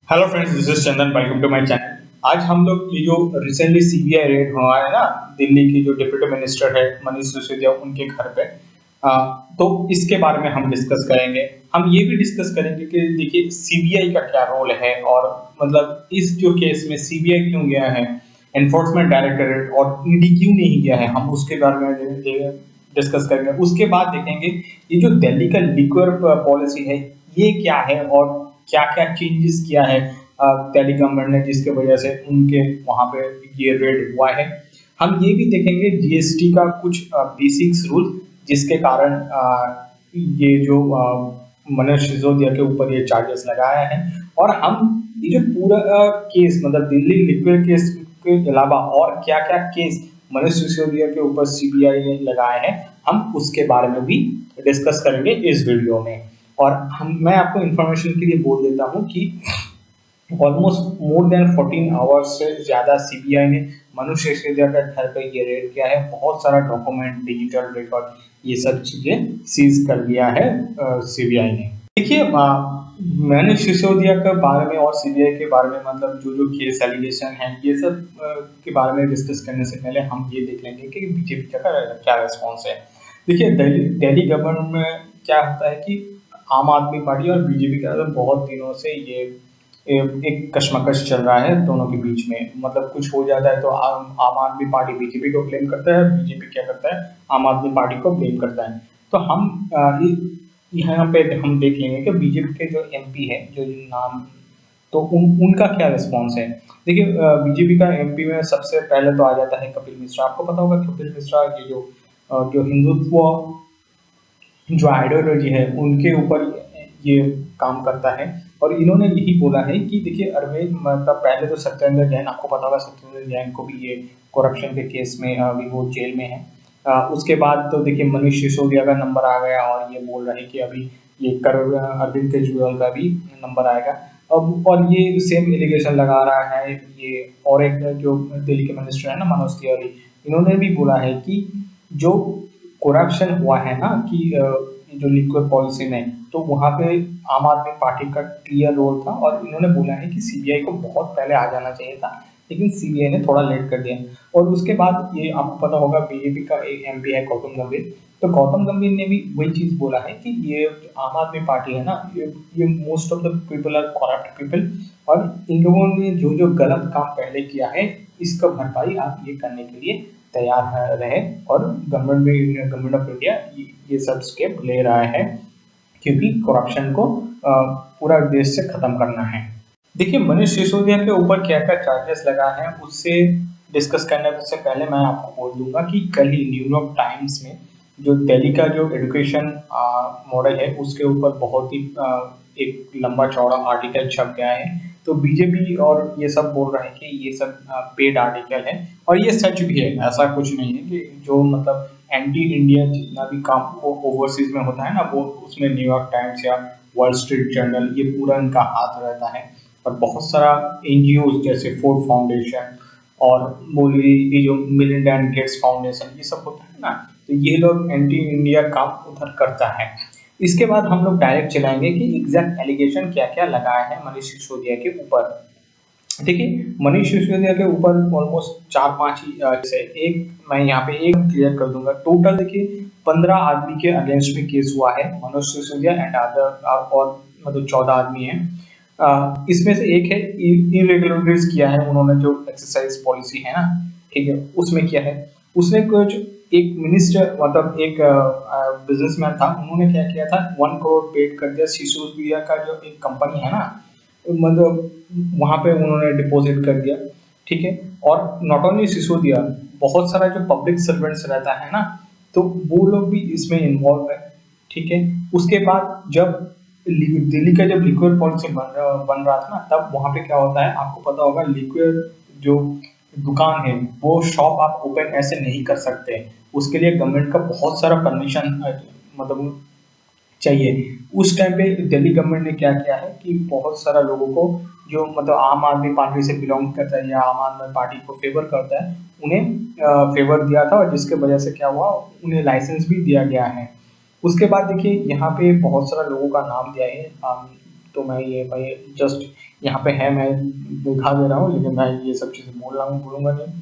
Hello friends, this is Chandan. Welcome to my channel. आज हम लोग ये जो रिसेंटली सीबीआई रेड हुआ है ना, दिल्ली की जो डिप्टी मिनिस्टर है मनीष सिसोदिया, उनके घर पे, तो इसके बारे में हम डिस्कस करेंगे। हम ये भी डिस्कस करेंगे कि देखिए सीबीआई का क्या रोल है, और मतलब इस जो केस में सीबीआई क्यों गया है, एनफोर्समेंट डायरेक्टरेट और ईडी क्यों नहीं गया है, हम उसके बारे में डिस्कस करेंगे। उसके बाद देखेंगे ये जो दिल्ली का लिक्वर पॉलिसी है ये क्या है, और क्या क्या चेंजेस किया है दिल्ली गवर्नमेंट ने, जिसके वजह से उनके वहां पे ये रेड हुआ है। हम ये भी देखेंगे जीएसटी का कुछ बेसिक्स रूल, जिसके कारण ये जो मनीष सिसोदिया के ऊपर ये चार्जेस लगाया है। और हम ये जो पूरा केस, मतलब दिल्ली लिक्विड केस के अलावा और क्या क्या केस मनीष सिसोदिया के ऊपर सीबीआई ने लगाए हैं, हम उसके बारे में भी डिस्कस करेंगे इस वीडियो में। और मैं आपको इंफॉर्मेशन के लिए बोल देता हूं कि ऑलमोस्ट मोर देन 14 आवर्स से ज़्यादा सीबीआई ने मनीष सिसोदिया के घर पे ये रेड किया है। बहुत सारा डॉक्यूमेंट, डिजिटल रिकॉर्ड, ये सब चीज़ें सीज कर लिया है सीबीआई ने। देखिए मनीष सिसोदिया के बारे में और सीबीआई के बारे में, मतलब जो जो केस एलिगेशन है ये सब के बारे में डिस्कस करने से पहले हम ये देख लेंगे कि बीजेपी का क्या रेस्पॉन्स है। देखिए दिल्ली गवर्नमेंट में क्या होता है कि आम आदमी पार्टी और बीजेपी का तो बहुत दिनों से ये एक कशमकश चल रहा है दोनों के बीच में। मतलब कुछ हो जाता है तो आम आदमी पार्टी बीजेपी को ब्लेम करता है, बीजेपी क्या करता है, आम आदमी पार्टी को ब्लेम करता है। तो हम यहाँ पे हम देख लेंगे कि बीजेपी के जो एमपी है, जो नाम, तो उनका क्या रिस्पॉन्स है। देखिए बीजेपी का एमपी में सबसे पहले तो आ जाता है कपिल मिश्रा। आपको पता होगा कपिल मिश्रा ये जो हिंदुत्व जो आइडियोलॉजी है उनके ऊपर ये काम करता है। और इन्होंने यही बोला है कि देखिए अरविंद, मतलब पहले तो सत्येंद्र जैन, आपको पता होगा सत्येंद्र जैन को भी ये करप्शन के केस में अभी वो जेल में है। उसके बाद तो देखिए मनीष सिसोदिया का नंबर आ गया, और ये बोल रहे हैं कि अभी ये अरविंद केजरीवाल का भी नंबर आएगा। अब और ये सेम एलिगेशन लगा रहा है ये, और एक जो दिल्ली के मिनिस्टर है ना मनोज तिवारी, इन्होंने भी बोला है कि जो करप्शन हुआ है ना, कि जो लिक्विड पॉलिसी में, तो वहां पे आम आदमी पार्टी का क्लियर रोल था। और इन्होंने बोला है कि सीबीआई को बहुत पहले आ जाना चाहिए था, लेकिन सीबीआई ने थोड़ा लेट कर दिया। और उसके बाद ये आपको पता होगा बीजेपी का एक एमपी है गौतम गंभीर। तो गौतम गंभीर ने भी वही चीज बोला है कि ये आम आदमी पार्टी है ना, ये most of the people are corrupt people, और इन लोगों ने जो जो गलत काम पहले किया है इसका भरपाई आप ये करने के लिए तैयार रहे। और गवर्नमेंट ऑफ इंडिया ये सब स्टेप ले रहा है, क्योंकि करप्शन को पूरा देश से खत्म करना है। देखिए मनीष सिसोदिया के ऊपर क्या क्या चार्जेस लगा है, उससे डिस्कस करने से पहले मैं आपको बोल दूंगा कि कल ही न्यूयॉर्क टाइम्स में जो दिल्ली का जो एजुकेशन मॉडल है उसके ऊपर बहुत ही एक लंबा चौड़ा आर्टिकल छप गया है। तो बीजेपी और ये सब बोल रहे हैं कि ये सब पेड आर्टिकल है, और ये सच भी है। ऐसा कुछ नहीं है कि जो मतलब एंटी इंडिया जितना भी काम वो ओवरसीज में होता है ना, वो उसमें न्यूयॉर्क टाइम्स या वॉल स्ट्रीट जर्नल ये पूरा इनका हाथ रहता है। और बहुत सारा एनजीओ जैसे फोर्ड फाउंडेशन, और बोलिए ये जो मिलिंडा एंड गेट्स फाउंडेशन, ये सब होता है ना, तो ये लोग एंटी इंडिया काम उधर करता है। इसके बाद हम लोग डायरेक्ट चलाएंगे कि एग्जैक्ट एलिगेशन क्या क्या लगाया है मनीष सिसोदिया के ऊपर। देखिए मनीष सिसोदिया के ऊपर ऑलमोस्ट चार पांच ही जैसे एक, मैं यहाँ पे एक क्लियर कर दूंगा। टोटल देखिए 15 आदमी के अगेंस्ट में केस हुआ है, मनोज सिसोदिया एंड अदर, और मतलब 14 आदमी हैं। इसमें से एक है इरेगुलरिटीज किया है उन्होंने, जो एक्सरसाइज पॉलिसी है ना, ठीक है, उसमें किया है। उसने कुछ एक मिनिस्टर, मतलब एक बिजनेसमैन था, उन्होंने क्या किया था, 1 करोड़ पेड कर दिया सिसोदिया का जो एक कंपनी है ना, मतलब वहां पे उन्होंने डिपॉजिट कर दिया। ठीक है। और नॉट ओनली सिसोदिया, बहुत सारा जो पब्लिक सर्वेंट्स रहता है ना, तो वो लोग भी इसमें इन्वॉल्व है। ठीक है। उसके बाद जब दिल्ली का जब लिक्विड पॉलिसी बन रहा था ना, तब वहां पे क्या होता है आपको पता होगा, लिक्विड जो दुकान है वो शॉप आप ओपन ऐसे नहीं कर सकते। उसके लिए गवर्नमेंट का बहुत सारा परमिशन मतलब चाहिए। उस टाइम पे दिल्ली गवर्नमेंट ने क्या किया है कि बहुत सारा लोगों को जो मतलब आम आदमी पार्टी से बिलोंग करता है या आम आदमी पार्टी को फेवर करता है, उन्हें फेवर दिया था, और जिसके वजह से क्या हुआ, उन्हें लाइसेंस भी दिया गया है। उसके बाद देखिए यहाँ पे बहुत सारा लोगों का नाम दिया है। तो मैं ये भाई जस्ट यहाँ पे है, मैं दिखा दे रहा हूँ, लेकिन मैं ये सब चीज़ें बोलूँगा नहीं।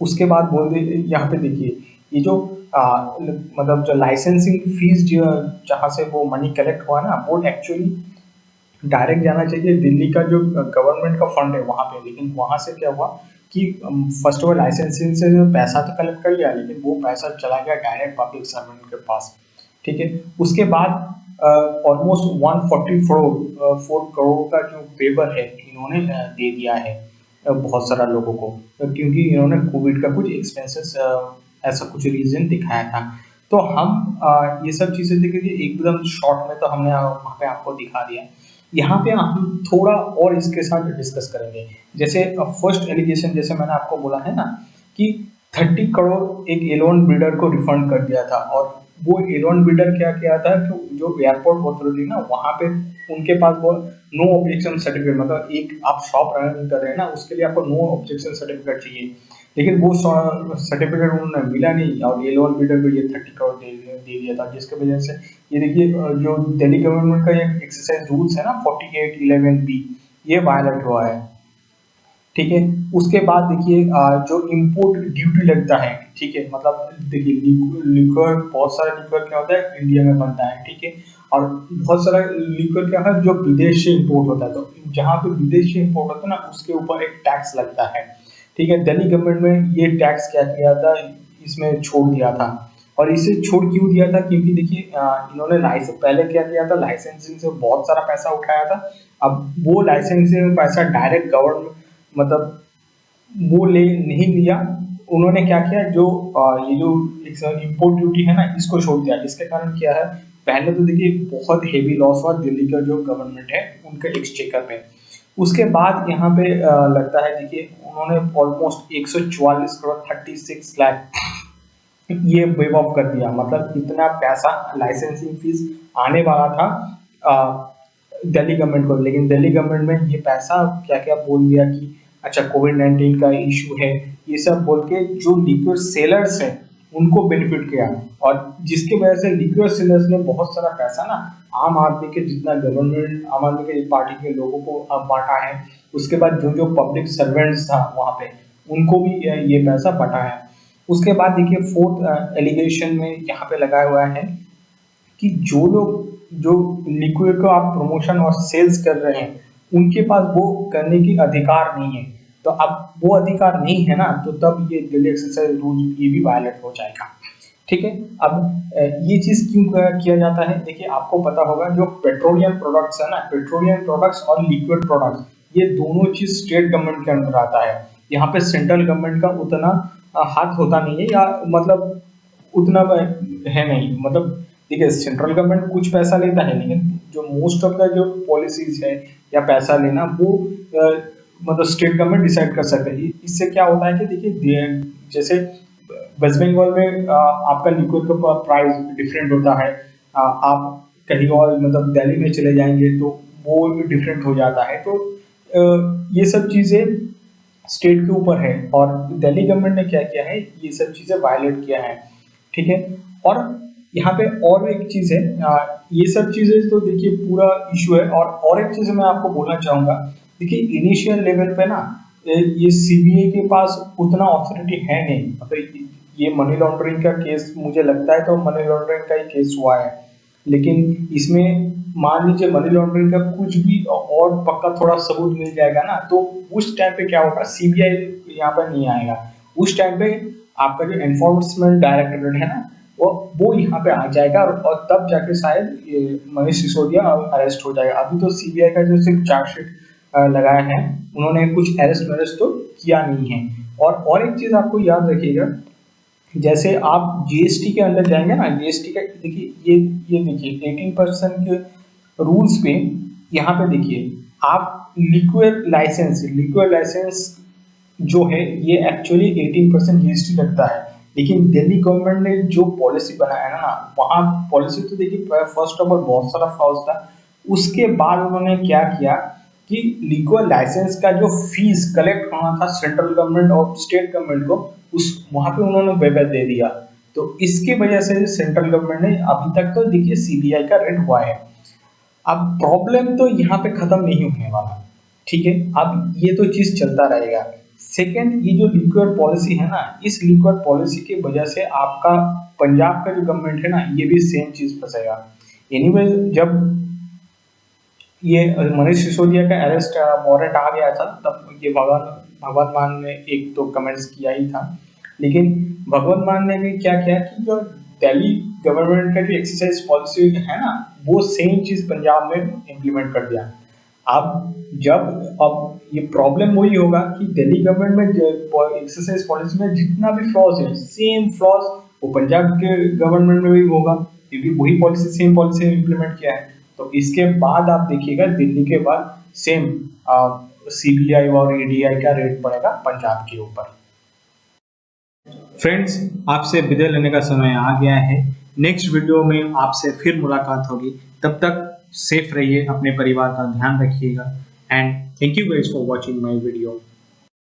उसके बाद बोल दे, यहाँ पे देखिए ये जो मतलब जो लाइसेंसिंग फीस जो जहाँ से वो मनी कलेक्ट हुआ ना, वो एक्चुअली डायरेक्ट जाना चाहिए दिल्ली का जो गवर्नमेंट का फंड है वहाँ पे। लेकिन वहाँ से क्या हुआ कि फर्स्ट ऑफ ऑल लाइसेंसिंग से जो पैसा तो कलेक्ट कर लिया, लेकिन वो पैसा चला गया डायरेक्ट पब्लिक सर्वेंट के पास। ठीक है, उसके बाद ऑलमोस्ट 144 करोड़ का जो पेपर है इन्होंने दे दिया है बहुत सारा लोगों को, क्योंकि इन्होंने कोविड का कुछ एक्सपेंसेस ऐसा कुछ रीजन दिखाया था। तो हम ये सब चीजें देखिए एकदम शॉर्ट में तो हमने वहाँ पे आपको दिखा दिया। यहाँ पे हम थोड़ा और इसके साथ डिस्कस करेंगे। जैसे फर्स्ट एलिगेशन, जैसे मैंने आपको बोला है ना कि 30 करोड़ एक एलोन बिल्डर को रिफंड कर दिया था, और वो एलोन बिल्डर क्या किया था कि जो एयरपोर्ट अथॉरिटी ना वहाँ पे उनके पास वो नो ऑब्जेक्शन सर्टिफिकेट, मतलब एक आप शॉप रन कर रहे हैं ना उसके लिए आपको नो ऑब्जेक्शन सर्टिफिकेट चाहिए, लेकिन वो सर्टिफिकेट उन्होंने मिला नहीं और एलोन बिल्डर को ये 30 करोड़ दे दिया था, जिसके वजह से ये देखिए जो दिल्ली गवर्नमेंट का ये एक्सरसाइज रूल्स है ना 48(11)(b), ये वायलेट हुआ है। ठीक है, उसके बाद देखिए जो इम्पोर्ट ड्यूटी लगता है, ठीक है, मतलब देखिए लिक्वर, बहुत सारा लिक्वर क्या होता है इंडिया में बनता है, ठीक है, और बहुत सारा लिक्वर क्या है जो विदेश से इम्पोर्ट होता है, तो जहाँ पे विदेश से इम्पोर्ट होता है ना उसके ऊपर एक टैक्स लगता है। ठीक है, दिल्ली गवर्नमेंट में ये टैक्स क्या किया था, इसमें छोड़ दिया था। और इसे छोड़ क्यों दिया था, क्योंकि देखिए इन्होंने लाइसेंस पहले क्या किया था, लाइसेंसिंग से बहुत सारा पैसा उठाया था। अब वो लाइसेंसिंग में पैसा डायरेक्ट गवर्नमेंट, मतलब वो ले नहीं लिया, उन्होंने क्या किया जो ये जो इम्पोर्ट ड्यूटी है ना इसको छोड़ दिया। इसके कारण क्या है, पहले तो देखिए बहुत हेवी लॉस हुआ दिल्ली का जो गवर्नमेंट है उनके एक्सचेकर पे। उसके बाद यहाँ पे लगता है देखिए उन्होंने ऑलमोस्ट 144 करोड़ 36 लाख ये वेव ऑफ कर दिया, मतलब इतना पैसा लाइसेंसिंग फीस आने वाला था दिल्ली गवर्नमेंट को, लेकिन दिल्ली गवर्नमेंट में ये पैसा क्या क्या बोल दिया कि अच्छा कोविड-19 का इशू है, ये सब बोल के जो लिक्विड सेलर्स हैं उनको बेनिफिट किया, और जिसकी वजह से लिक्विड सेलर्स ने बहुत सारा पैसा ना आम आदमी के, जितना गवर्नमेंट आम आदमी के पार्टी के लोगों को बांटा है। उसके बाद जो जो पब्लिक सर्वेंट्स था वहाँ पे उनको भी ये पैसा बटा है। उसके बाद देखिए फोर्थ एलिगेशन में यहाँ पे लगाया हुआ है कि जो लोग जो लिक्विड को आप प्रमोशन और सेल्स कर रहे हैं उनके पास वो करने की अधिकार नहीं है। तो अब वो अधिकार नहीं है ना, तो तब ये दिल्ली एक्सरसाइज रूल ये भी वायलेट हो जाएगा। ठीक है, अब ये चीज क्यों किया जाता है, देखिए आपको पता होगा जो पेट्रोलियम प्रोडक्ट्स है ना, पेट्रोलियम प्रोडक्ट्स और लिक्विड प्रोडक्ट्स ये दोनों चीज स्टेट गवर्नमेंट के अंदर आता है। यहाँ पे सेंट्रल गवर्नमेंट का उतना हाथ होता नहीं है, या मतलब उतना है नहीं, मतलब देखिए सेंट्रल गवर्नमेंट कुछ पैसा लेता है, लेकिन जो मोस्ट ऑफ द जो पॉलिसीज है या पैसा लेना वो मतलब स्टेट गवर्नमेंट डिसाइड कर सकते हैं। इससे क्या होता है कि देखिए जैसे वेस्ट बंगाल में आपका लिक्विड का प्राइस डिफरेंट होता है, आप कहीं और मतलब दिल्ली में चले जाएंगे तो वो डिफरेंट हो जाता है। तो ये सब चीजें स्टेट के ऊपर है, और दिल्ली गवर्नमेंट ने क्या किया है ये सब चीजें वायलेट किया है। ठीक है, और यहाँ पे और एक चीज है, ये सब चीजें तो देखिए पूरा इशू है, और एक चीज मैं आपको बोलना चाहूंगा, देखिए इनिशियल लेवल पे ना ये सीबीआई के पास उतना ऑथोरिटी है नहीं, मतलब ये मनी लॉन्ड्रिंग का केस मुझे लगता है तो मनी लॉन्ड्रिंग का ही केस हुआ है, लेकिन इसमें मान लीजिए मनी लॉन्ड्रिंग का कुछ भी और पक्का थोड़ा सबूत मिल जाएगा ना, तो उस टाइम पे क्या होगा, सीबीआई यहाँ पर नहीं आएगा। उस टाइम पे आपका जो एनफोर्समेंट डायरेक्टरेट है ना वो यहाँ पे आ जाएगा, और तब जाके शायद ये मनीष सिसोदिया अरेस्ट हो जाएगा। अभी तो सीबीआई का जो सिर्फ चार्जशीट लगाया है, उन्होंने कुछ अरेस्ट वरेस्ट तो किया नहीं है। और एक चीज आपको याद रखिएगा, जैसे आप जीएसटी के अंदर जाएंगे ना, जीएसटी का देखिए ये देखिए 18% के रूल्स पे यहाँ पे देखिए आप लिक्विड लाइसेंस जो है ये एक्चुअली 18% जीएसटी लगता है, लेकिन दिल्ली गवर्नमेंट ने जो पॉलिसी बनाया है ना, वहाँ पॉलिसी तो देखिए फर्स्ट ऑफ ऑल बहुत सारा फॉल्स था। उसके बाद उन्होंने क्या किया कि लिक्विड लाइसेंस का जो फीस कलेक्ट होना था सेंट्रल गवर्नमेंट और स्टेट गवर्नमेंट को, उस वहां पे उन्होंने वेवर दे दिया। तो इसके वजह से सेंट्रल गवर्नमेंट ने अभी तक तो देखिए सीबीआई का रेड हुआ है। अब प्रॉब्लम तो यहाँ पे खत्म नहीं होने वाला, ठीक है। अब ये तो चीज चलता रहेगा। सेकंड, ये जो लिक्विड पॉलिसी है ना, इस लिक्विड पॉलिसी की वजह से आपका पंजाब का जो गवर्नमेंट है ना, ये भी सेम चीज फंसेगा। एनीवे, जब ये मनीष सिसोदिया का अरेस्ट वारंट आ गया था, तब ये भगवंत मान ने एक तो कमेंट्स किया ही था। लेकिन भगवंत मान ने भी क्या किया कि जो दिल्ली गवर्नमेंट का जो एक्सरसाइज पॉलिसी है ना, वो सेम चीज पंजाब में इम्प्लीमेंट कर दिया। अब ये प्रॉब्लम वही होगा कि दिल्ली गवर्नमेंट में एक्सरसाइज पॉलिसी में जितना भी फ्लॉज है, सेम फ्लॉज वो पंजाब के गवर्नमेंट में भी होगा, क्योंकि वही पॉलिसी सेम पॉलिसी इम्प्लीमेंट किया है। तो इसके बाद आप देखिएगा दिल्ली के बाद सेम सीबीआई और ईडीआई का रेट पड़ेगा पंजाब के ऊपर। फ्रेंड्स, आपसे विदा लेने का समय आ गया है। नेक्स्ट वीडियो में आपसे फिर मुलाकात होगी। तब तक सेफ रहिए, अपने परिवार का ध्यान रखिएगा, and thank you guys for watching my video.